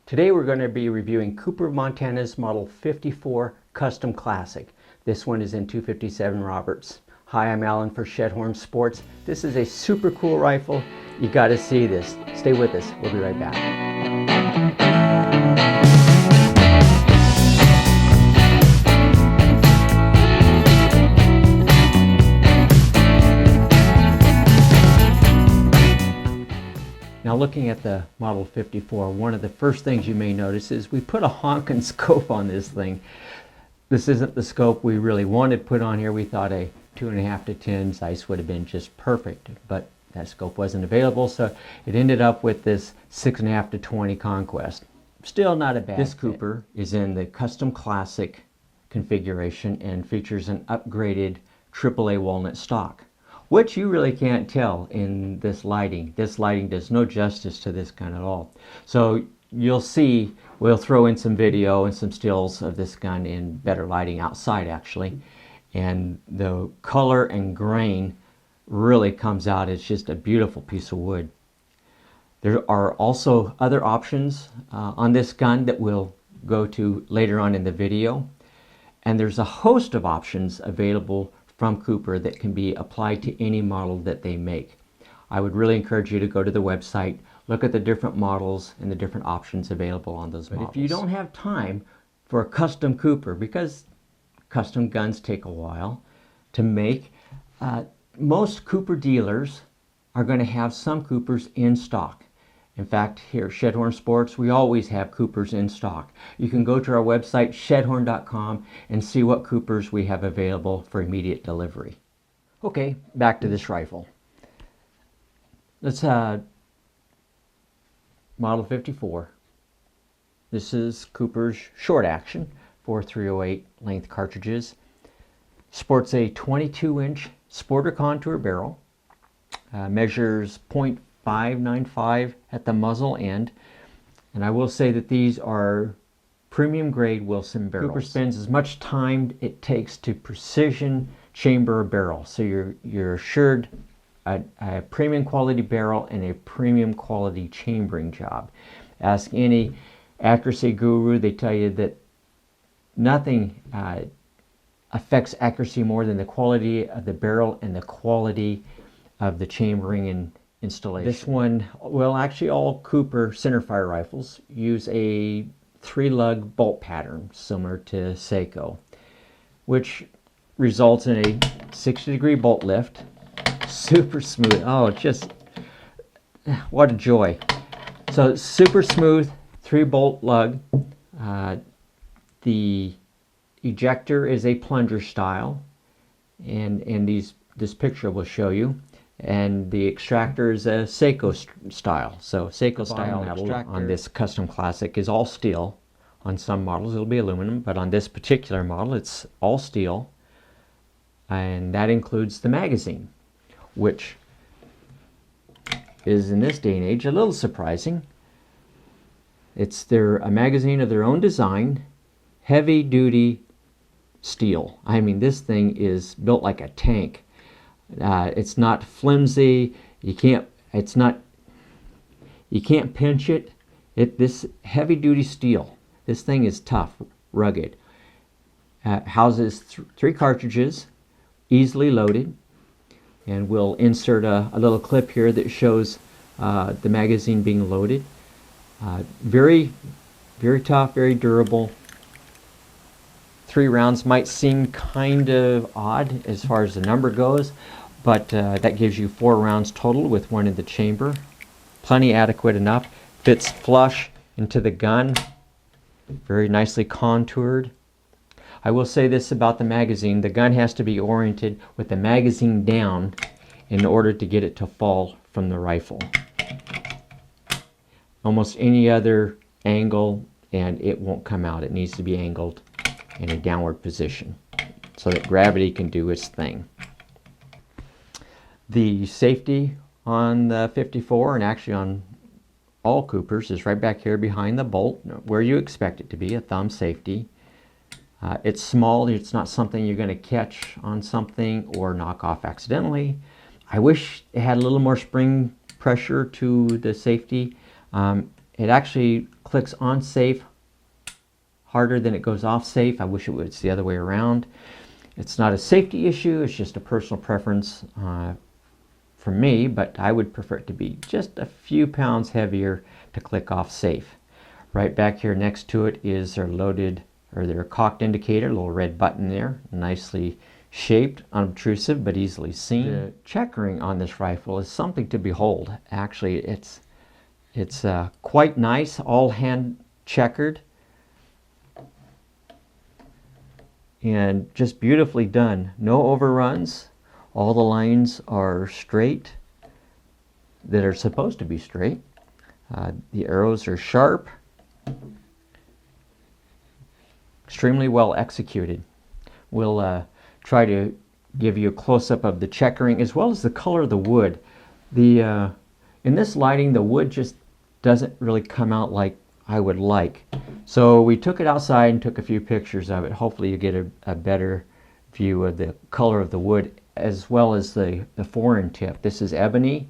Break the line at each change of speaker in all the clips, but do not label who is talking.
Today we're going to be reviewing Cooper Montana's Model 54 Custom Classic. This one is in 257 Roberts. Hi, I'm Alan for Shedhorn Sports. This is a super cool rifle. You got to see this. Stay with us. We'll be right back. Now, looking at the Model 54, one of the first things you may notice is we put a honkin' scope on this thing. This isn't the scope we really wanted to put on here. We thought a 2.5 to 10 size would have been just perfect, but that scope wasn't available, so it ended up with this 6.5 to 20 Conquest. Still not a bad fit. This Cooper is in the Custom Classic configuration and features an upgraded AAA walnut stock, which you really can't tell in this lighting. This lighting does no justice to this gun at all. So you'll see, we'll throw in some video and some stills of this gun in better lighting outside actually. And the color and grain really comes out. It's just a beautiful piece of wood. There are also other options on this gun that we'll go to later on in the video. And there's a host of options available from Cooper that can be applied to any model that they make. I would really encourage you to go to the website, look at the different models and the different options available on those models. But if you don't have time for a custom Cooper, because custom guns take a while to make, most Cooper dealers are going to have some Coopers in stock. In fact, here at Shedhorn Sports, we always have Coopers in stock. You can go to our website, shedhorn.com, and see what Coopers we have available for immediate delivery. Okay, back to this rifle. Let's Model 54. This is Cooper's short action, 4.308 length cartridges. Sports a 22-inch Sporter contour barrel. Measures .595 at the muzzle end, and I will say that these are premium grade Wilson barrels. Cooper spends as much time it takes to precision chamber a barrel, so you're assured a premium quality barrel and a premium quality chambering job. Ask any accuracy guru, they tell you that nothing affects accuracy more than the quality of the barrel and the quality of the chambering and installation. This one, well, actually all Cooper centerfire rifles use a 3-lug bolt pattern similar to Seiko, which results in a 60-degree bolt lift. Super smooth. Oh, just what a joy. So super smooth 3-bolt lug. The ejector is a plunger style, and this picture will show you. And the extractor is a Seiko style. So Seiko style metal on this Custom Classic is all steel. On some models it'll be aluminum, but on this particular model it's all steel. And that includes the magazine, which is in this day and age a little surprising. It's a magazine of their own design, heavy duty steel. I mean, this thing is built like a tank. It's not flimsy. You can't pinch it. This heavy duty steel. This thing is tough, rugged. Houses 3 cartridges, easily loaded, and we'll insert a little clip here that shows the magazine being loaded. Very, very tough, very durable. 3 rounds might seem kind of odd as far as the number goes, but that gives you 4 rounds total with 1 in the chamber. Plenty adequate enough. Fits flush into the gun. Very nicely contoured. I will say this about the magazine. The gun has to be oriented with the magazine down in order to get it to fall from the rifle. Almost any other angle and it won't come out. It needs to be angled in a downward position so that gravity can do its thing. The safety on the 54 and actually on all Coopers is right back here behind the bolt where you expect it to be, a thumb safety. It's small. It's not something you're going to catch on something or knock off accidentally. I wish it had a little more spring pressure to the safety. it actually clicks on safe harder than it goes off safe. I wish it was the other way around. It's not a safety issue, it's just a personal preference for me, but I would prefer it to be just a few pounds heavier to click off safe. Right back here next to it is their loaded, or their cocked indicator, a little red button there, nicely shaped, unobtrusive, but easily seen. The checkering on this rifle is something to behold. Actually, it's quite nice, all hand checkered, and just beautifully done. No overruns. All the lines are straight that are supposed to be straight. The arrows are sharp. Extremely well executed. We'll try to give you a close-up of the checkering as well as the color of the wood. In this lighting, the wood just doesn't really come out like I would like. So we took it outside and took a few pictures of it. Hopefully you get a better view of the color of the wood as well as the foreign tip. This is ebony,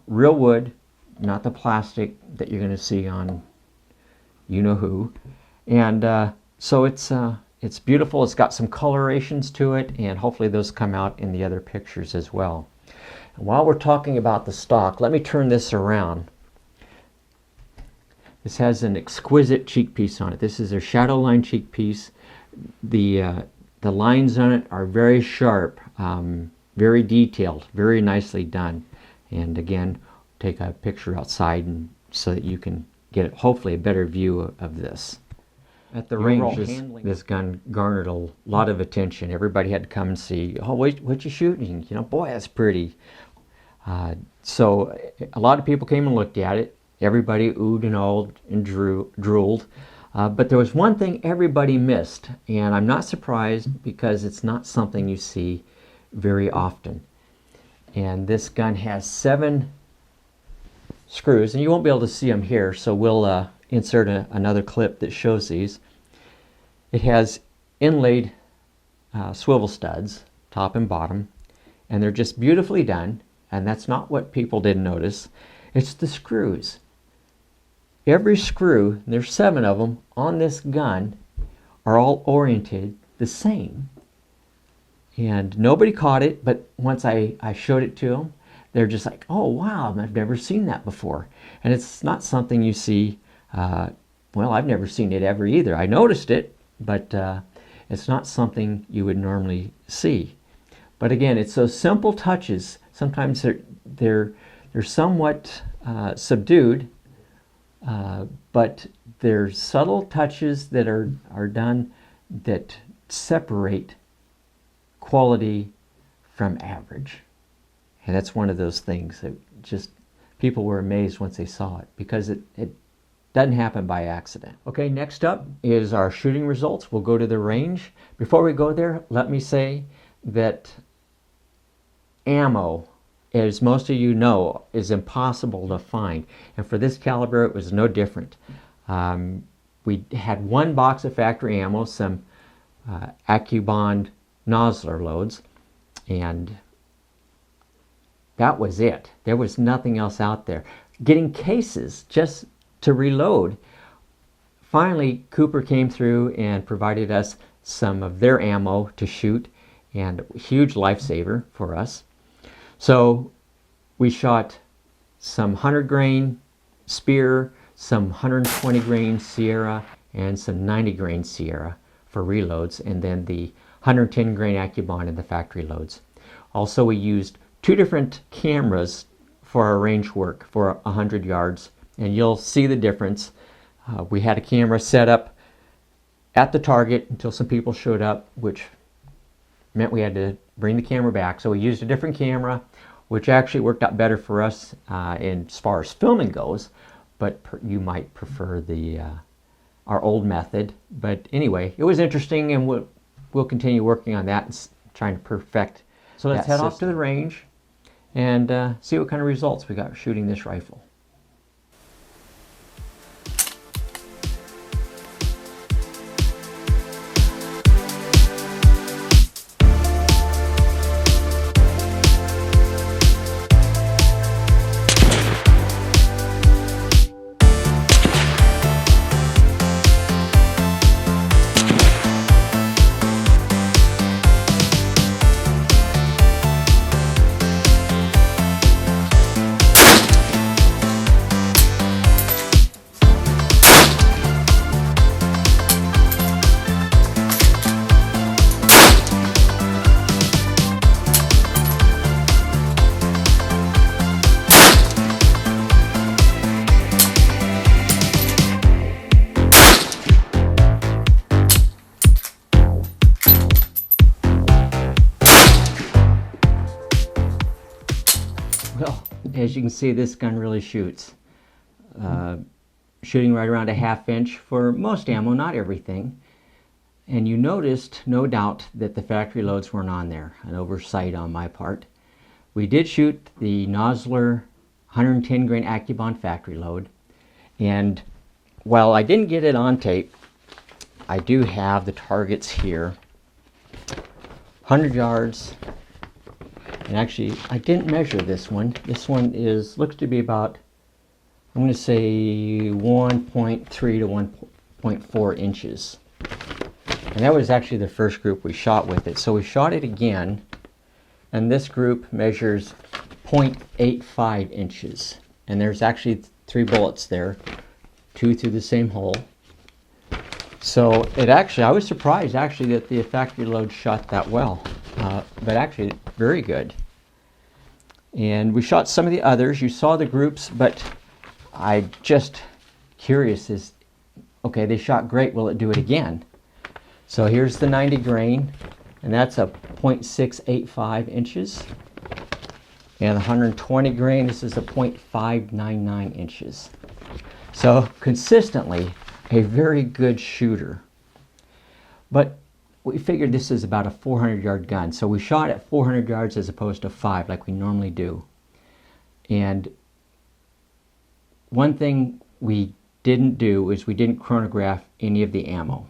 real wood, not the plastic that you're going to see on you-know-who. And so it's beautiful. It's got some colorations to it, and hopefully those come out in the other pictures as well. And while we're talking about the stock, let me turn this around. This has an exquisite cheek piece on it. This is a shadow line cheek piece. The lines on it are very sharp, very detailed, very nicely done. And again, take a picture outside and so that you can get hopefully a better view of this. At the range, this gun garnered a lot of attention. Everybody had to come and see, oh, what you shooting? You know, boy, that's pretty. So a lot of people came and looked at it. Everybody oohed and awed and drooled. But there was one thing everybody missed, and I'm not surprised because it's not something you see very often. And this gun has 7 screws, and you won't be able to see them here, so we'll insert another clip that shows these. It has inlaid swivel studs, top and bottom, and they're just beautifully done, and that's not what people didn't notice. It's the screws. Every screw, there's 7 of them on this gun, are all oriented the same. And nobody caught it, but once I showed it to them, they're just like, oh wow, I've never seen that before. And it's not something you see, well, I've never seen it ever either. I noticed it, but it's not something you would normally see. But again, it's those simple touches. Sometimes they're somewhat subdued, but there's subtle touches that are done that separate quality from average. And that's one of those things that just people were amazed once they saw it, because it doesn't happen by accident. Okay, next up is our shooting results. We'll go to the range. Before we go there, let me say that ammo, as most of you know, is impossible to find. And for this caliber, it was no different. We had 1 box of factory ammo, some AccuBond Nosler loads, and that was it. There was nothing else out there. Getting cases just to reload. Finally, Cooper came through and provided us some of their ammo to shoot, and a huge lifesaver for us. So we shot some 100 grain Spear, some 120 grain Sierra, and some 90 grain Sierra for reloads, and then the 110 grain AccuBond in the factory loads. Also, we used 2 different cameras for our range work for 100 yards, and you'll see the difference. We had a camera set up at the target until some people showed up, which meant we had to bring the camera back. So we used a different camera, which actually worked out better for us as far as filming goes, but you might prefer our old method. But anyway, it was interesting, and we'll continue working on that and trying to perfect. So let's head off to the range and see what kind of results we got shooting this rifle. as you can see, this gun really shoots. Shooting right around a 1/2 inch for most ammo, not everything. And you noticed, no doubt, that the factory loads weren't on there, an oversight on my part. We did shoot the Nosler 110 grain AccuBond factory load, and while I didn't get it on tape, I do have the targets here. 100 yards, and actually I didn't measure this one. This one looks to be about, I'm going to say 1.3 to 1.4 inches. And that was actually the first group we shot with it. So we shot it again, and this group measures 0.85 inches. And there's actually 3 bullets there, 2 through the same hole. So it actually, I was surprised actually that the factory load shot that well, but actually very good. And we shot some of the others. You saw the groups, but I just curious is, okay, they shot great, will it do it again? So here's the 90 grain, and that's a 0.685 inches. And the 120 grain, this is a 0.599 inches. So consistently, a very good shooter. But we figured this is about a 400 yard gun. So we shot at 400 yards as opposed to 5 like we normally do. And one thing we didn't do is we didn't chronograph any of the ammo.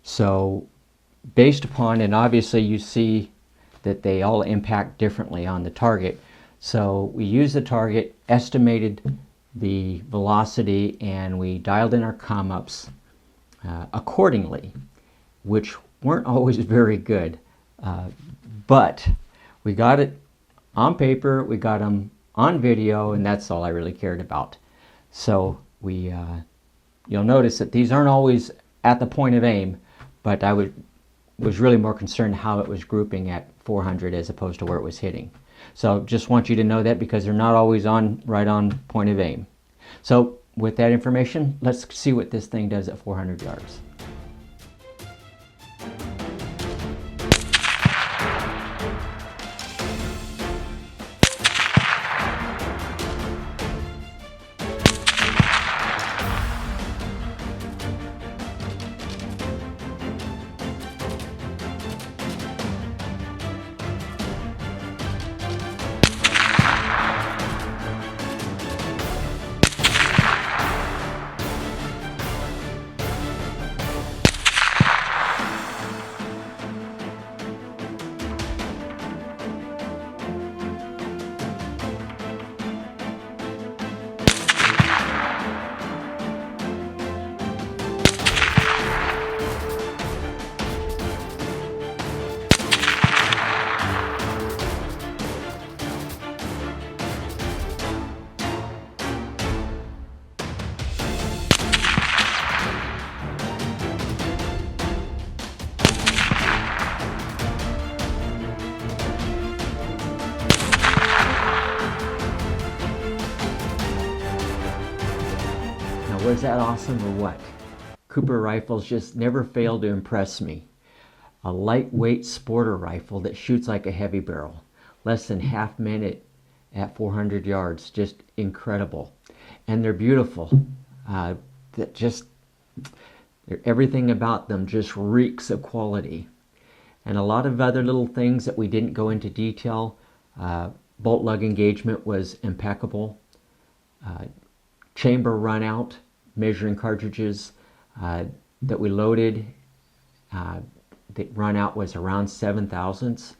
So based upon, and obviously you see that they all impact differently on the target. So we used the target, estimated the velocity, and we dialed in our come-ups accordingly, which weren't always very good. But we got it on paper, we got them on video, and that's all I really cared about. So you'll notice that these aren't always at the point of aim, but I was really more concerned how it was grouping at 400 as opposed to where it was hitting. So just want you to know that, because they're not always right on point of aim. So with that information, let's see what this thing does at 400 yards. Was that awesome or what? Cooper rifles just never fail to impress me. A lightweight sporter rifle that shoots like a heavy barrel. Less than half minute at 400 yards. Just incredible. And they're beautiful. Everything about them just reeks of quality. And a lot of other little things that we didn't go into detail. Bolt lug engagement was impeccable. Chamber run out. Measuring cartridges that we loaded, the run out was around 7 thousandths.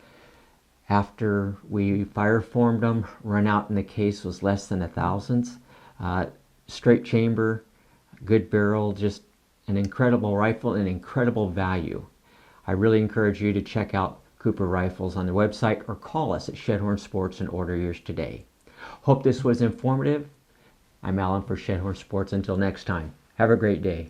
After we fire formed them, run out in the case was less than 1 thousandth. Straight chamber, good barrel, just an incredible rifle and incredible value. I really encourage you to check out Cooper rifles on their website or call us at Shedhorn Sports and order yours today. Hope this was informative. I'm Alan for Shedhorn Sports. Until next time, have a great day.